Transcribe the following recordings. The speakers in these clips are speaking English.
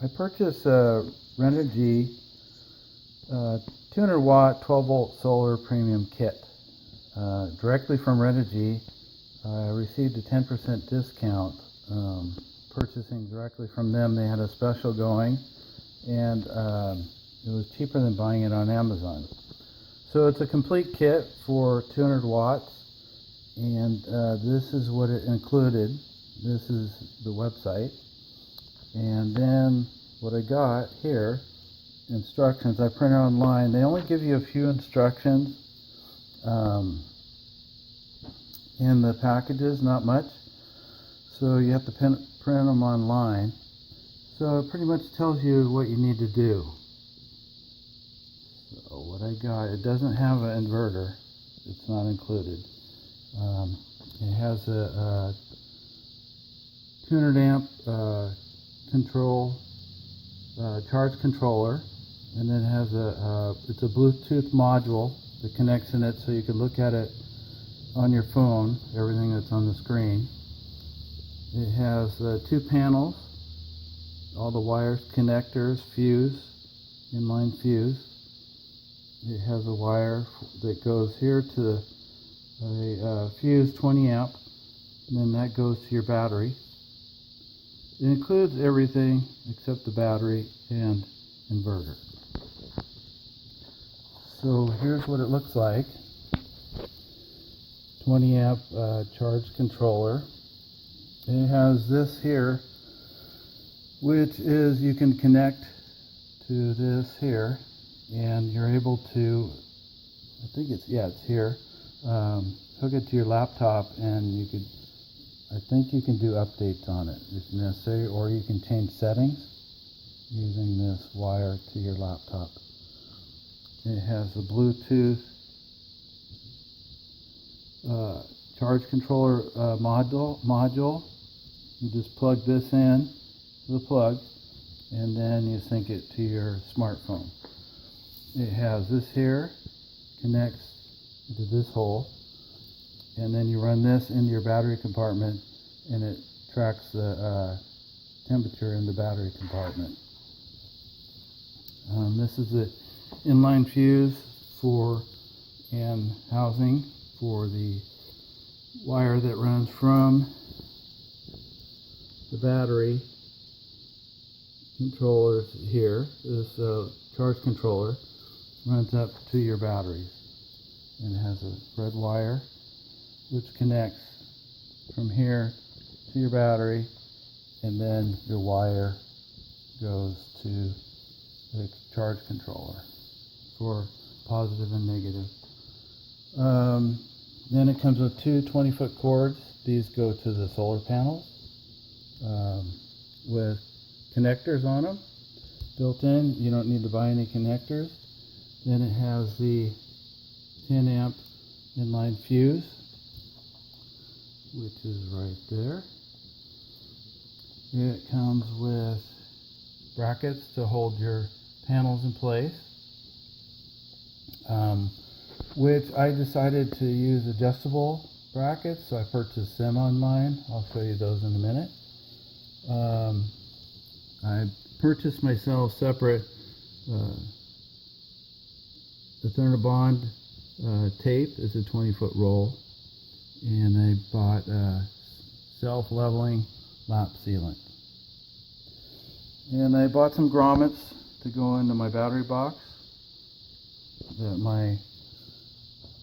I purchased a Renogy 200 watt 12 volt solar premium kit directly from Renogy. I received a 10% discount purchasing directly from them. They had a special going, and it was cheaper than buying it on Amazon. So it's a complete kit for 200 watts, and this is what it included. This is the website, and then what I got here, instructions I printed online. They only give you a few instructions in the packages, not much, so you have to print them online. So it pretty much tells you what you need to do. So what I got, it doesn't have an inverter, it's not included. It has a 200 amp charge controller, and then it has it's a Bluetooth module that connects in it, so you can look at it on your phone, everything that's on the screen. It has 2 panels, all the wires, connectors, fuse, inline fuse. It has a wire that goes here to a fuse 20 amp, and then that goes to your battery. It includes everything except the battery and inverter. So here's what it looks like. 20 amp charge controller. It has this here, which is you can connect to this here, and you're able to, I think it's here, hook it to your laptop, and you could, I think you can do updates on it if necessary, or you can change settings using this wire to your laptop. It has a Bluetooth charge controller module. You just plug this in to the plug, and then you sync it to your smartphone. It has this here, connects into this hole, and then you run this into your battery compartment, and it tracks the temperature in the battery compartment. This is the inline fuse and housing for the wire that runs from the battery controllers here. This charge controller runs up to your batteries, and it has a red wire which connects from here to your battery, and then your wire goes to the charge controller for positive and negative. Then it comes with 2 20-foot cords. These go to the solar panels with connectors on them built in. You don't need to buy any connectors. Then it has the 10 amp inline fuse, which is right there. It comes with brackets to hold your panels in place, which I decided to use adjustable brackets, so I purchased them online. I'll show you those in a minute. I purchased myself separate Eterna bond tape. It's a 20-foot roll, and I bought self-leveling lap sealant. And I bought some grommets to go into my battery box that my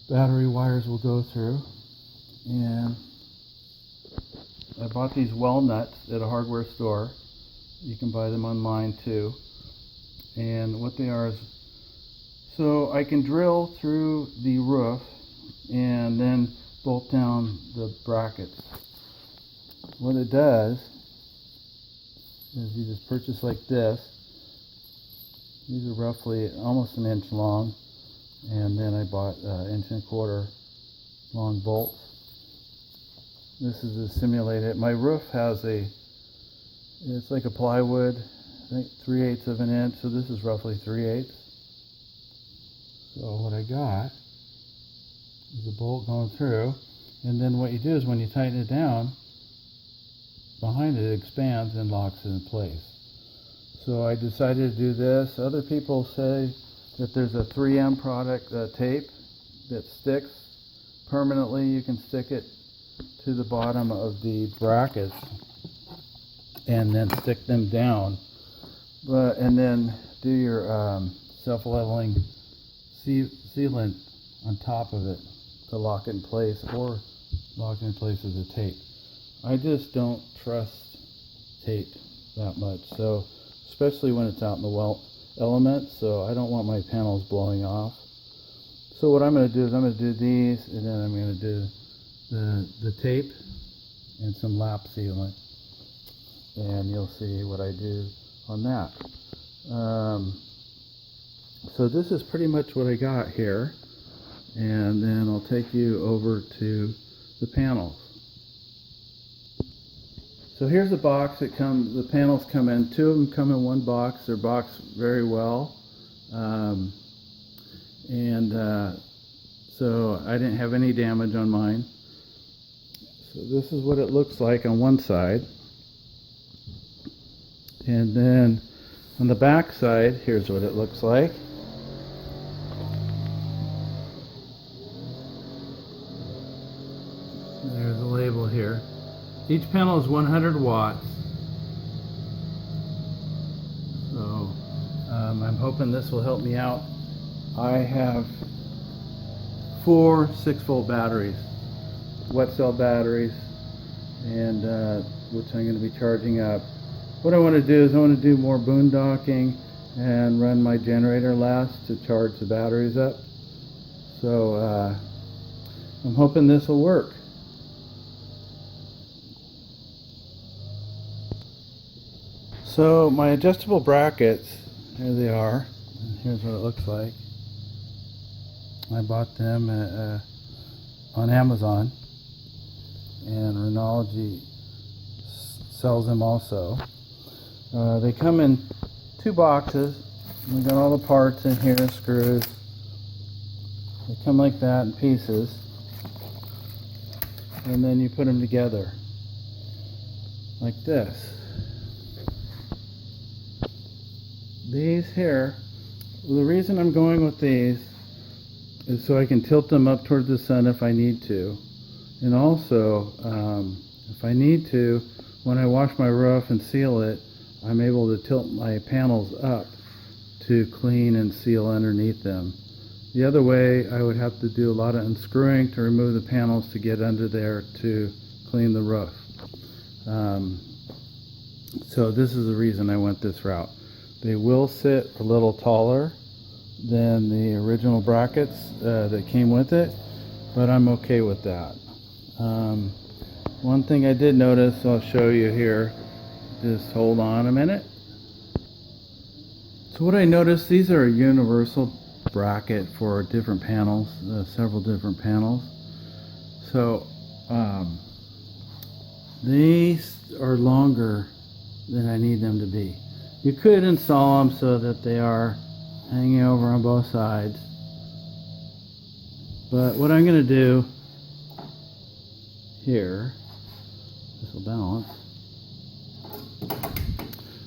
battery wires will go through. And I bought these well nuts at a hardware store. You can buy them online too. And what they are is, so I can drill through the roof and then bolt down the brackets. What it does is you just purchase like this. These are roughly almost an inch long, and then I bought 1.25 inch long bolts. This is a simulated. My roof has it's like a plywood, I think 3/8 of an inch, so this is roughly 3/8. So what I got is a bolt going through, and then what you do is when you tighten it down, behind it expands and locks it in place. So I decided to do this. Other people say that there's a 3M product tape that sticks permanently. You can stick it to the bottom of the brackets and then stick them down, and then do your self-leveling sealant on top of it to lock it in place, or lock it in place with the tape. I just don't trust tape that much, so especially when it's out in the element, so I don't want my panels blowing off. So what I'm going to do is I'm going to do these, and then I'm going to do the tape and some lap sealant, and you'll see what I do on that. So this is pretty much what I got here, and then I'll take you over to the panels. So here's the box. The panels come in. 2 of them come in one box. They're boxed very well, so I didn't have any damage on mine. So this is what it looks like on one side, and then on the back side, here's what it looks like. There's a label here. Each panel is 100 watts. So I'm hoping this will help me out. I have 4 6-volt batteries, wet cell batteries, and which I'm going to be charging up. What I want to do is I want to do more boondocking and run my generator less to charge the batteries up. So I'm hoping this will work. So my adjustable brackets, here they are. Here's what it looks like. I bought them on Amazon, and Renogy sells them also. They come in 2 boxes. We got all the parts in here, screws. They come like that in pieces, and then you put them together like this. These here, the reason I'm going with these is so I can tilt them up towards the sun if I need to, and also if I need to, when I wash my roof and seal it, I'm able to tilt my panels up to clean and seal underneath them. The other way, I would have to do a lot of unscrewing to remove the panels to get under there to clean the roof. So this is the reason I went this route. They will sit a little taller than the original brackets that came with it, but I'm okay with that. One thing I did notice, I'll show you here, just hold on a minute. So what I noticed, these are a universal bracket for different panels, several different panels. So these are longer than I need them to be. You could install them so that they are hanging over on both sides, but what I'm going to do here, this will balance,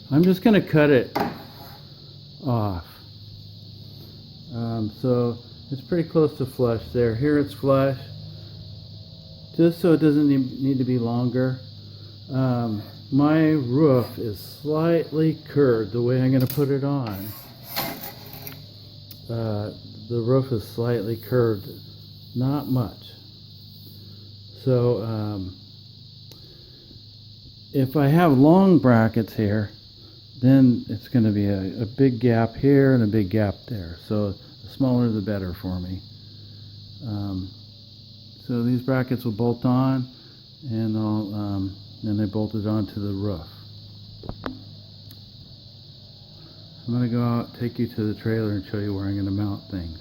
I'm just going to cut it off. So it's pretty close to flush there. Here it's flush, just so it doesn't need to be longer. My roof is slightly curved the way I'm going to put it on. The roof is slightly curved, not much. So if I have long brackets here, then it's going to be a big gap here and a big gap there. So the smaller the better for me. So these brackets will bolt on, and then they bolted onto the roof. I'm going to go out, take you to the trailer, and show you where I'm going to mount things.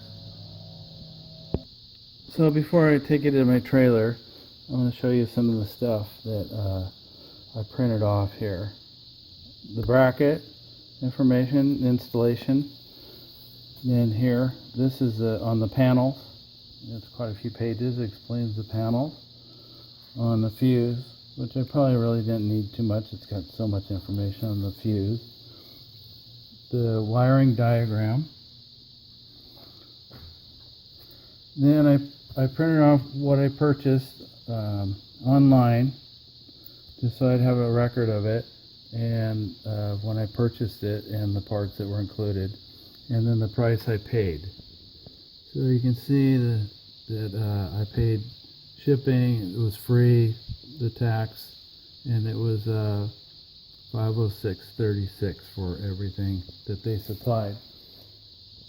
So before I take you to my trailer, I'm going to show you some of the stuff that I printed off here. The bracket, information, installation. Then here, this is on the panels. It's quite a few pages. It explains the panels. On the fuse, which I probably really didn't need too much. It's got so much information on the fuse. the wiring diagram. Then I printed off what I purchased online, just so I'd have a record of it, and when I purchased it and the parts that were included, and then the price I paid. So you can see that I paid shipping, it was free, the tax, and it was $506.36 for everything that they supplied.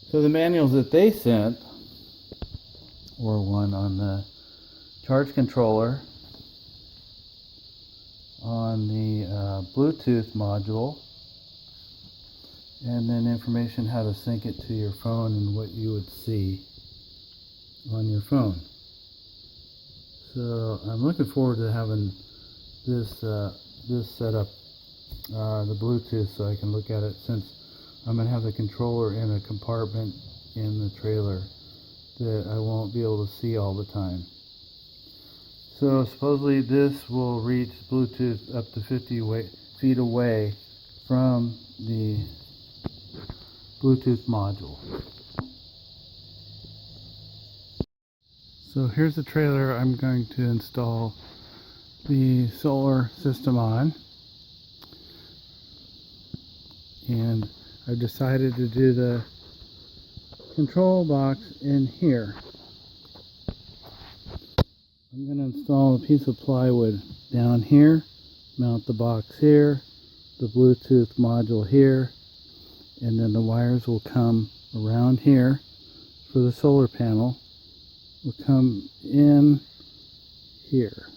So the manuals that they sent were one on the charge controller, on the Bluetooth module, and then information how to sync it to your phone and what you would see on your phone. So I'm looking forward to having this set up, the Bluetooth, so I can look at it, since I'm going to have the controller in a compartment in the trailer that I won't be able to see all the time. So supposedly this will reach Bluetooth up to 50 feet away from the Bluetooth module. So here's the trailer I'm going to install the solar system on, and I've decided to do the control box in here. I'm going to install a piece of plywood down here, mount the box here, the Bluetooth module here, and then the wires will come around here for the solar panel, will come in here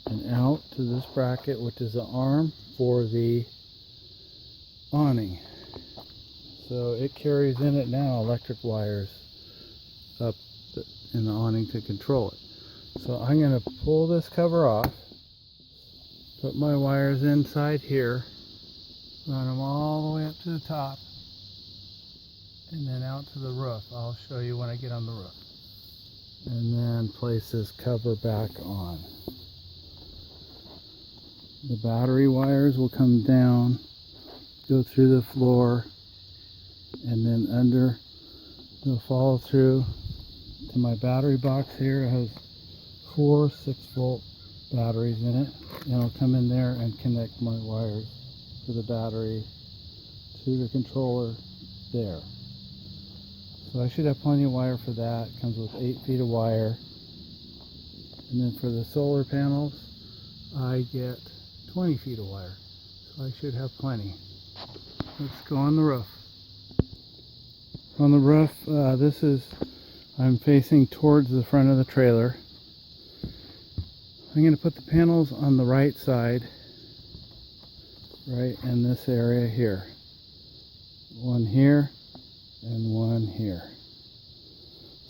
and out to this bracket, which is the arm for the awning. So it carries in it now electric wires up in the awning to control it. So I'm going to pull this cover off, put my wires inside here, run them all the way up to the top, and then out to the roof. I'll show you when I get on the roof. And then place this cover back on. The battery wires will come down, go through the floor, and then under, they'll follow through to my battery box here. It has 4 6-volt batteries in it, and I'll come in there and connect my wires for the battery to the controller there. So I should have plenty of wire for that. It comes with 8 feet of wire. And then for the solar panels, I get 20 feet of wire. So I should have plenty. Let's go on the roof. On the roof, I'm facing towards the front of the trailer. I'm going to put the panels on the right side, right in this area here. One here and one here,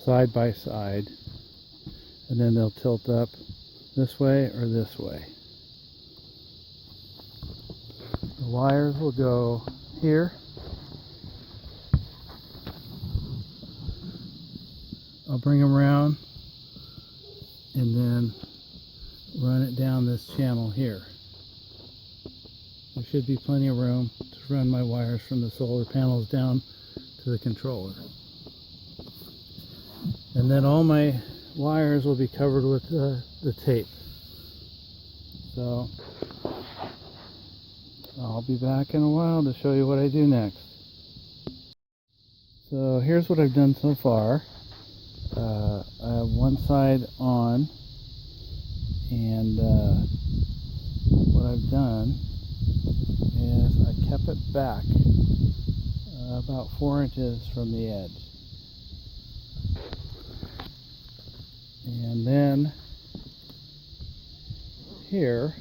side by side, and then they'll tilt up this way or this way. The wires will go here. I'll bring them around and then run it down this channel here. There should be plenty of room to run my wires from the solar panels down to the controller. And then all my wires will be covered with the tape. So I'll be back in a while to show you what I do next. So here's what I've done so far. I have one side on, and what I've done is I kept it back about 4 inches from the edge. And then here,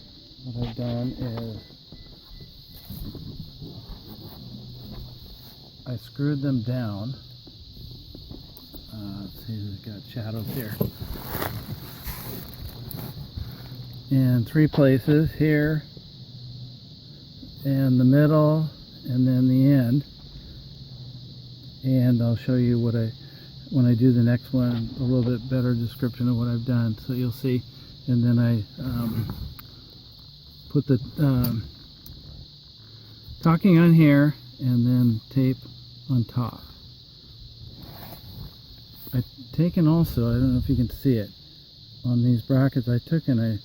what I've done is I screwed them down. Let's see, we've got shadows here. In 3 places, here, in the middle, and then the end. And I'll show you what when I do the next one, a little bit better description of what I've done, so you'll see. And then I put the caulking on here, and then tape on top. I've taken also, I don't know if you can see it, on these brackets I took and I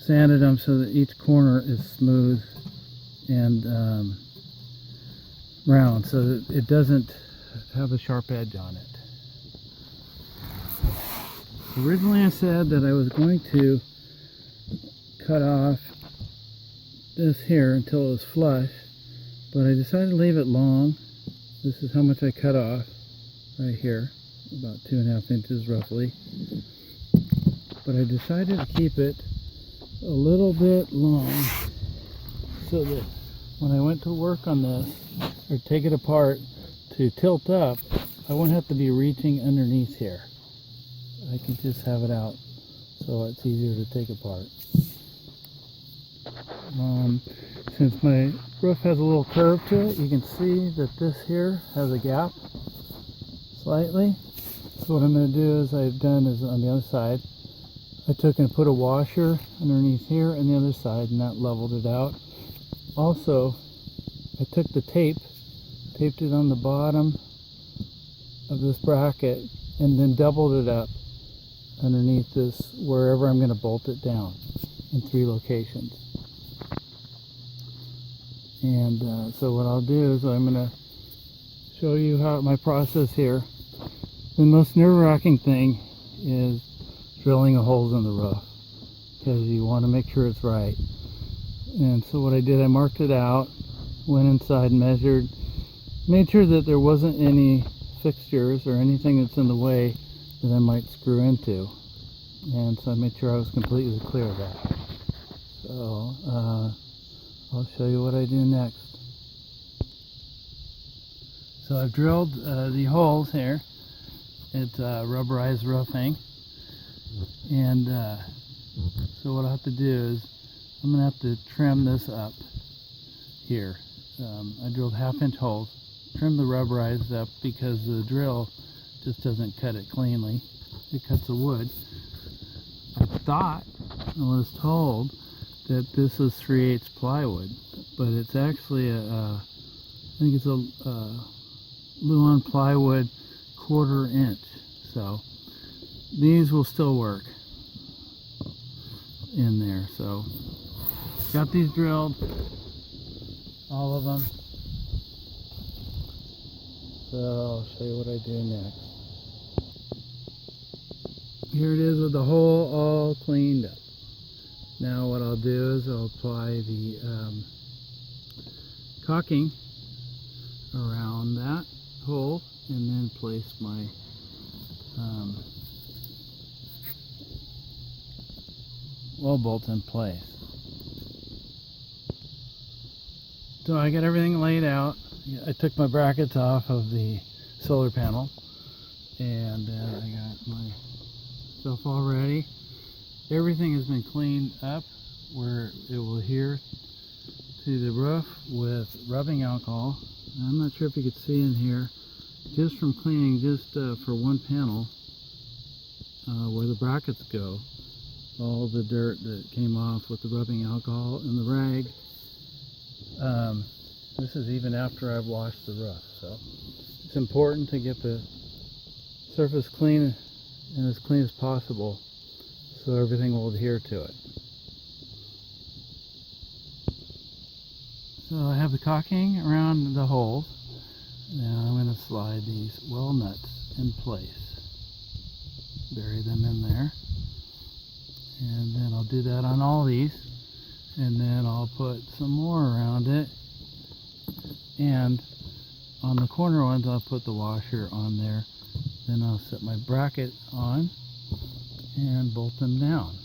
sanded them so that each corner is smooth and round, so that it doesn't have a sharp edge on it. Originally I said that I was going to cut off this here until it was flush, but I decided to leave it long. This is how much I cut off right here, about 2.5 inches roughly. But I decided to keep it a little bit long so that when I went to work on this or take it apart to tilt up, I wouldn't have to be reaching underneath here. I can just have it out so it's easier to take apart. Since my roof has a little curve to it, you can see that this here has a gap slightly. So what I'm going to do is I've done is on the other side, I took and put a washer underneath here and the other side, and that leveled it out. Also, I took the taped it on the bottom of this bracket and then doubled it up underneath this wherever I'm going to bolt it down in 3 locations. And so what I'll do is I'm going to show you how my process here. The most nerve-wracking thing is drilling a holes in the roof because you want to make sure it's right. And so what I did, I marked it out, went inside, measured, made sure that there wasn't any fixtures or anything that's in the way that I might screw into. And so I made sure I was completely clear of that. So I'll show you what I do next. So I've drilled the holes here. It's rubberized roofing. And so what I have to do is I'm going to have to trim this up here. I drilled 1/2 inch holes, trim the rubberized up because the drill just doesn't cut it cleanly. It cuts the wood. I thought, I was told, that this is 3/8 plywood, but it's actually I think it's a Luan plywood 1/4 inch. So these will still work in there. So got these drilled, all of them. So I'll show you what I do next. Here it is with the hole all cleaned up. Now what I'll do is I'll apply the caulking around that hole and then place my wall bolts in place. So I got everything laid out. I took my brackets off of the solar panel and I got my stuff all ready. Everything has been cleaned up where it will adhere to the roof with rubbing alcohol. I'm not sure if you could see in here, just from cleaning just for one panel where the brackets go, all the dirt that came off with the rubbing alcohol and the rag. This is even after I've washed the roof, so it's important to get the surface clean and as clean as possible so everything will adhere to it. So I have the caulking around the holes. Now I'm going to slide these well nuts in place. Bury them in there. And then I'll do that on all these. And then I'll put some more around it. And on the corner ones I'll put the washer on there. Then I'll set my bracket on and bolt them down.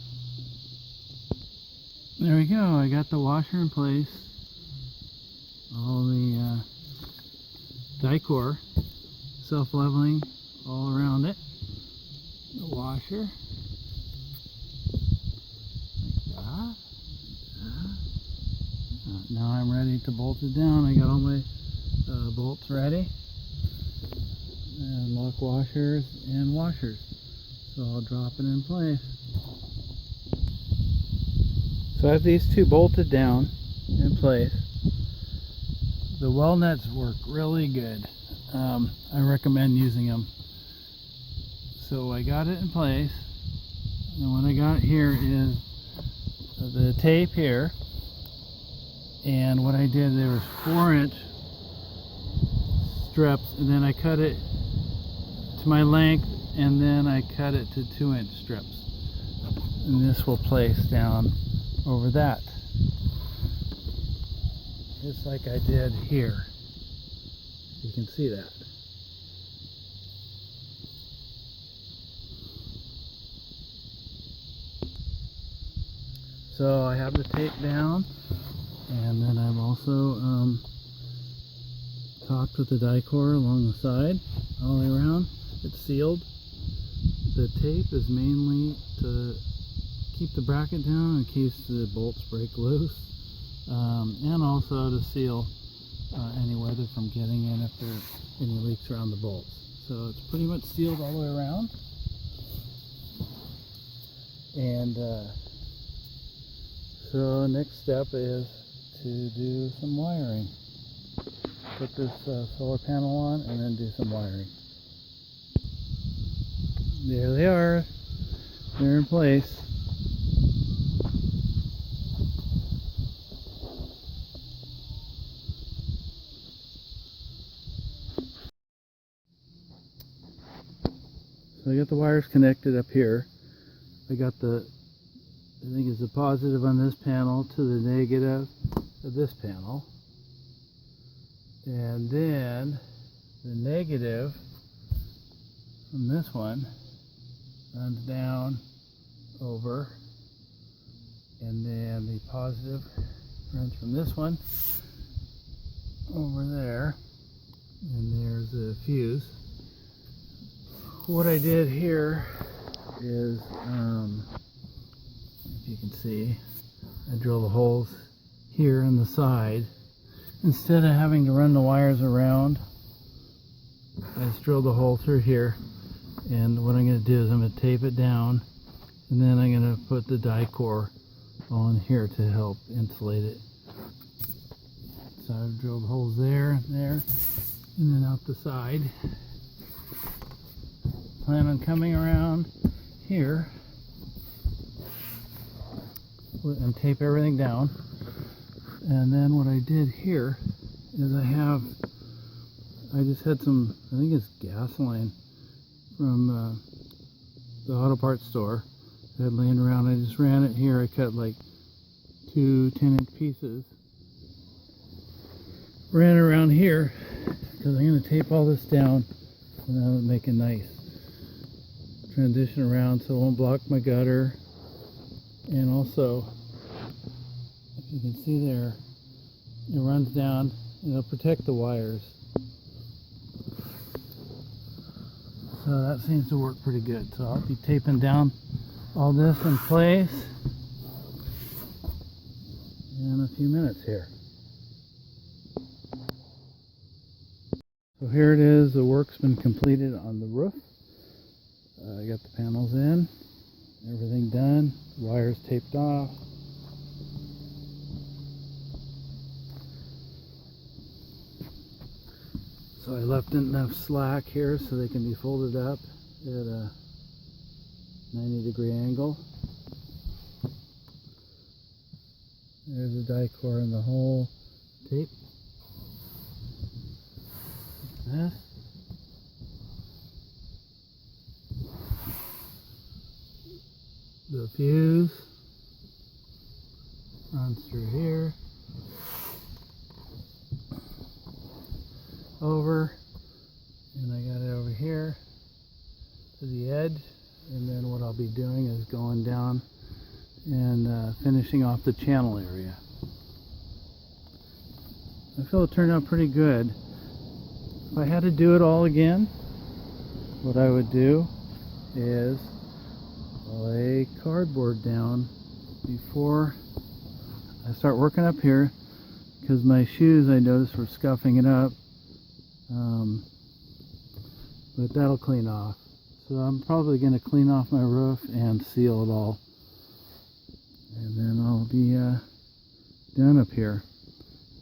There we go, I got the washer in place. All the Dicor self-leveling all around it. The washer. Like that. Now I'm ready to bolt it down. I got all my bolts ready. And lock washers and washers. So I'll drop it in place. So I have these two bolted down in place. The well nuts work really good. I recommend using them. So I got it in place, and what I got here is the tape here, and what I did, there was 4-inch strips, and then I cut it to my length, and then I cut it to 2-inch strips, and this will place down over that, just like I did here. You can see that. So I have the tape down, and then I've also talked with the Dicor along the side, all the way around. It's sealed. The tape is mainly to keep the bracket down in case the bolts break loose, and also to seal any weather from getting in if there are any leaks around the bolts. So it's pretty much sealed all the way around. And so next step is to do some wiring. Put this solar panel on and then do some wiring. There they are. They're in place. So I got the wires connected up here. I got the, I think it's the positive on this panel to the negative of this panel. And then the negative from this one runs down over, and then the positive runs from this one over there, and there's a fuse. What I did here is, if you can see, I drilled the holes here on the side. Instead of having to run the wires around, I just drilled a hole through here, and what I'm going to do is I'm going to tape it down, and then I'm going to put the Dicor on here to help insulate it. So I've drilled holes there, and then out the side. Plan on coming around here and tape everything down. And then what I did here is I just had some, I think it's gasoline from the auto parts store I had laying around. I just ran it here. I cut like 2 10-inch pieces. Ran around here because I'm going to tape all this down, and that'll make a nice transition around so it won't block my gutter. And also, if you can see there, it runs down and it'll protect the wires. So that seems to work pretty good. So I'll be taping down all this in place in a few minutes here. So here it is, the work's been completed on the roof. I got the panels in, everything done, wires taped off. So I left enough slack here so they can be folded up at a 90-degree angle. There's the Dicor in the whole tape. This. The fuse runs through here, over, and I got it over here to the edge, and then what I'll be doing is going down and finishing off the channel area. I feel it turned out pretty good. If I had to do it all again, what I would do is lay cardboard down before I start working up here, because my shoes, I noticed, were scuffing it up, but that'll clean off. So I'm probably going to clean off my roof and seal it all, and then I'll be done up here.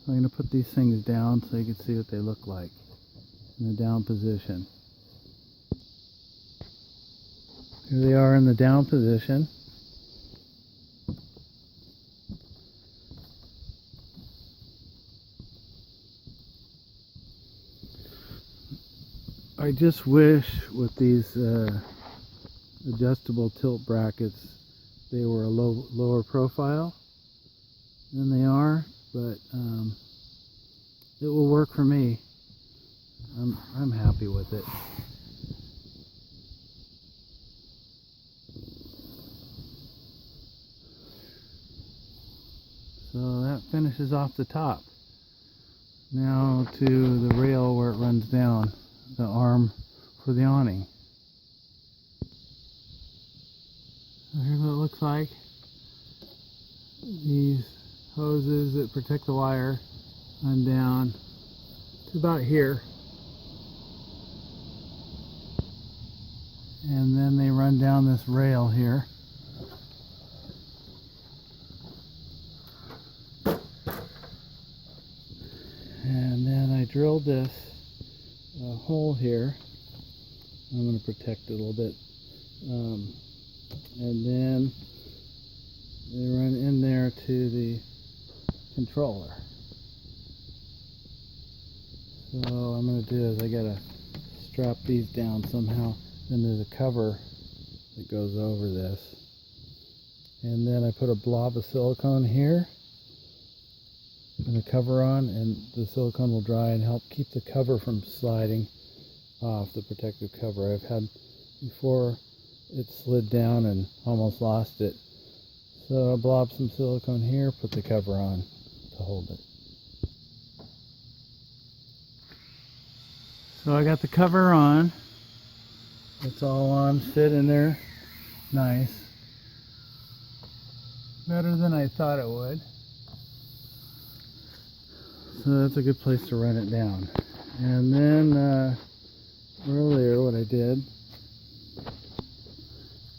I'm going to put these things down so you can see what they look like in the down position. Here they are in the down position. I just wish with these adjustable tilt brackets they were a lower profile than they are, but it will work for me. I'm happy with it. So that finishes off the top. Now to the rail where it runs down, the arm for the awning. So here's what it looks like. These hoses that protect the wire run down to about here. And then they run down this rail here. And then I drilled this hole here. I'm going to protect it a little bit. And then they run in there to the controller. So what I'm going to do is I got to strap these down somehow. Then there's a cover that goes over this. And then I put a blob of silicone here and the cover on, and the silicone will dry and help keep the cover from sliding off, the protective cover. I've had before it slid down and almost lost it. So I blob some silicone here, put the cover on to hold it. So I got the cover on. It's all on, fit in there. Nice. Better than I thought it would. So that's a good place to run it down. And then earlier what I did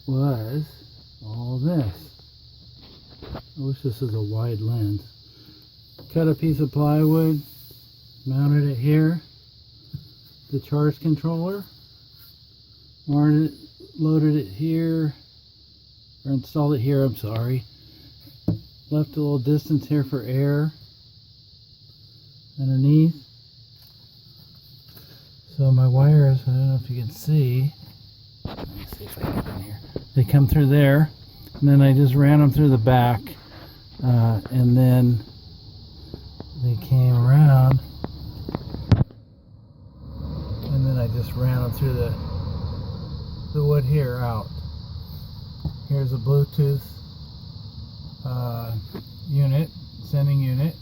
was all this. I wish this was a wide lens. Cut a piece of plywood, mounted it here, the charge controller, loaded it here, or installed it here, I'm sorry. Left a little distance here for air underneath. So my wires, I don't know if you can see. Let me see if I can get in here. They come through there, and then I just ran them through the back, and then they came around, and then I just ran them through the wood here out. Here's a Bluetooth unit, sending unit.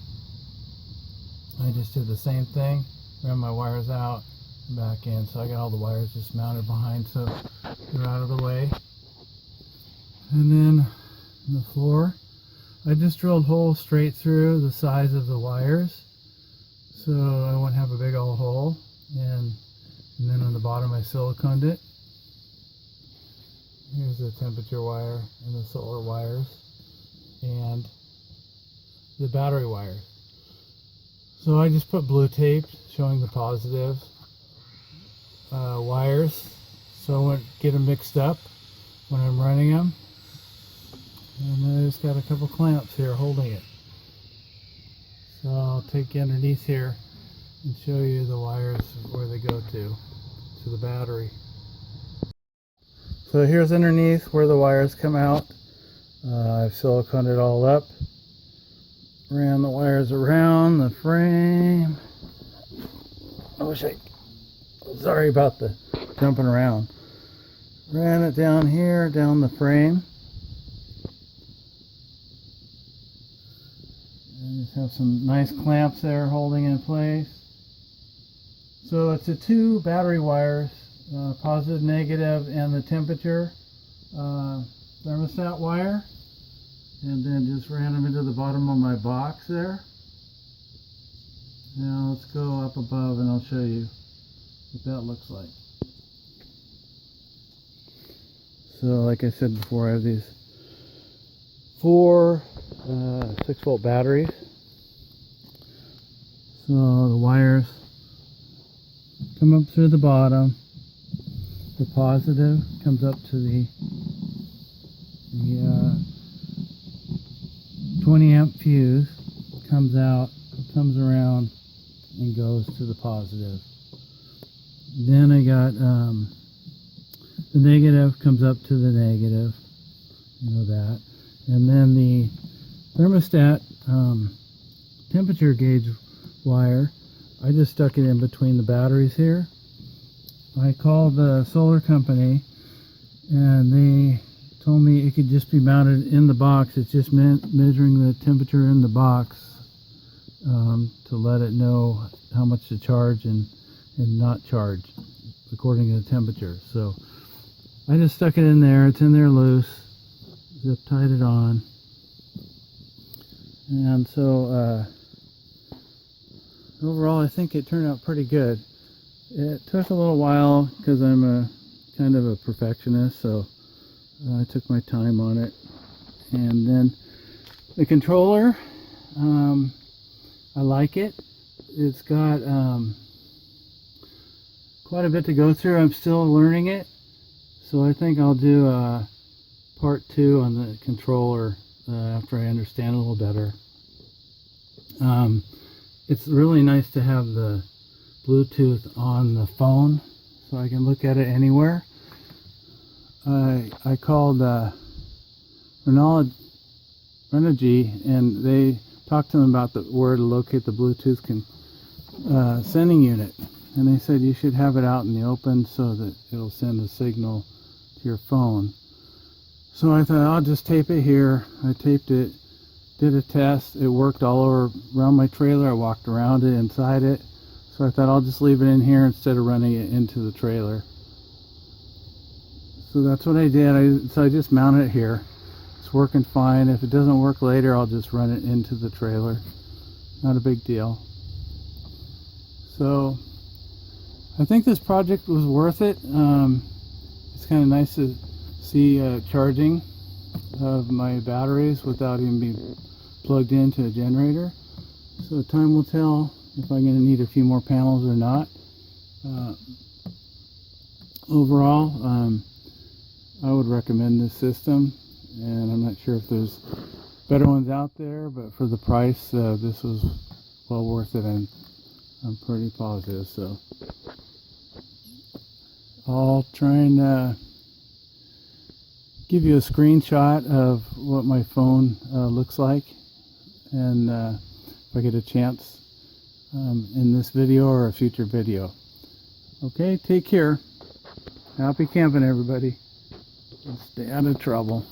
I just did the same thing, ran my wires out and back in. So I got all the wires just mounted behind so they're out of the way. And then the floor, I just drilled holes straight through the size of the wires so I won't have a big old hole. And then on the bottom I siliconed it. Here's the temperature wire and the solar wires and the battery wires. So I just put blue tape showing the positive wires so I won't get them mixed up when I'm running them. And then I just got a couple clamps here holding it. So I'll take you underneath here and show you the wires where they go to the battery. So here's underneath where the wires come out. I've siliconed it all up. Ran the wires around the frame. Sorry about the jumping around. Ran it down here, down the frame. And just have some nice clamps there holding in place. So it's the two battery wires, positive, negative, and the temperature thermostat wire. And then just ran them into the bottom of my box there. Now let's go up above and I'll show you what that looks like. So like I said before, I have these 4 6-volt batteries. So the wires come up through the bottom. The positive comes up to the 20 amp fuse, comes out, comes around, and goes to the positive. Then I got the negative comes up to the negative, you know that. And then the thermostat temperature gauge wire, I just stuck it in between the batteries here. I called the solar company and they told me it could just be mounted in the box. It's just measuring the temperature in the box to let it know how much to charge and not charge according to the temperature. So I just stuck it in there. It's in there loose. Zip tied it on. And so overall I think it turned out pretty good. It took a little while because I'm a kind of a perfectionist, so I took my time on it. And then the controller, I like it. It's got quite a bit to go through. I'm still learning it, so I think I'll do part 2 on the controller after I understand a little better. It's really nice to have the Bluetooth on the phone so I can look at it anywhere. I called Renogy and they talked to them about where to locate the Bluetooth sending unit, and they said you should have it out in the open so that it'll send a signal to your phone. So I thought I'll just tape it here. I taped it, did a test. It worked all over around my trailer. I walked around it, inside it. So I thought I'll just leave it in here instead of running it into the trailer. So that's what I did. So I just mounted it here. It's working fine. If it doesn't work later, I'll just run it into the trailer. Not a big deal. So I think this project was worth it. It's kind of nice to see charging of my batteries without even being plugged into a generator. So time will tell if I'm going to need a few more panels or not. Overall, I would recommend this system, and I'm not sure if there's better ones out there, but for the price, this was well worth it, and I'm pretty positive. So I'll try and give you a screenshot of what my phone looks like, and if I get a chance in this video or a future video. Okay, take care. Happy camping, everybody, and stay out of trouble.